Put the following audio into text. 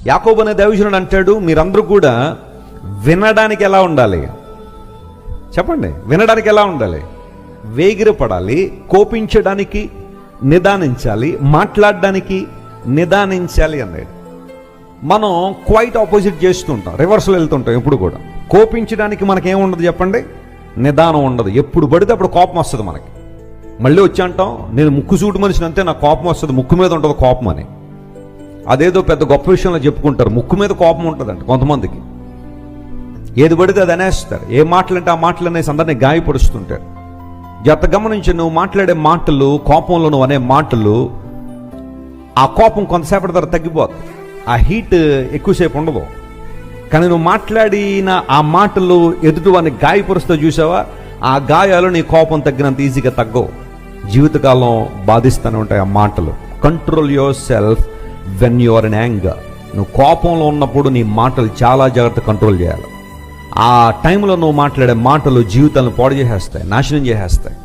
యాకోబు అనే దైవజనుడు అంటాడు, మీరందరూ కూడా వినడానికి ఎలా ఉండాలి చెప్పండి? వినడానికి ఎలా ఉండాలి? వేగిరపడాలి, కోపించడానికి నిదానించాలి, మాట్లాడడానికి నిదానించాలి అన్నాడు. మనం క్వైట్ ఆపోజిట్ చేస్తుంటాం, రివర్స్లో వెళ్తుంటాం. ఎప్పుడు కూడా కోపించడానికి మనకేముండదు చెప్పండి? నిదానం ఉండదు. ఎప్పుడు పడితే అప్పుడు కోపం వస్తుంది మనకి. మళ్ళీ వచ్చి అంటాం, నేను ముక్కుసూటి మనిషిని అంతే, నాకు కోపం వస్తుంది, ముక్కు మీద ఉంటుంది కోపం అని. అదేదో పెద్ద గొప్ప విషయంలో చెప్పుకుంటారు. ముక్కు మీద కోపం ఉంటుందంట కొంతమందికి. ఏది పడితే అది అనేస్తారు. ఏ మాటలంటే ఆ మాటలు అనేసి అందరినీ గాయపరుస్తుంటారు. జాగ్రత్త గమనించి, నువ్వు మాట్లాడే మాటలు, కోపంలో నువ్వు అనే మాటలు, ఆ కోపం కొంతసేపటి తర్వాత తగ్గిపోతుంది. ఆ హీట్ ఎక్కువసేపు ఉండదు. కానీ నువ్వు మాట్లాడిన ఆ మాటలు ఎదుటి వాడిని గాయపరుస్తూ చూసావా, ఆ గాయాలు నీ కోపం తగ్గినంత ఈజీగా తగ్గవు. జీవితకాలం బాధిస్తూనే ఉంటాయి ఆ మాటలు. Control yourself when you are in anger. నువ్వు కోపంలో ఉన్నప్పుడు నీ మాటలు చాలా జాగ్రత్త కంట్రోల్ చేయాలి. ఆ టైంలో నువ్వు మాట్లాడే మాటలు జీవితాలను పాడు చేసేస్తాయి, నాశనం చేసేస్తాయి.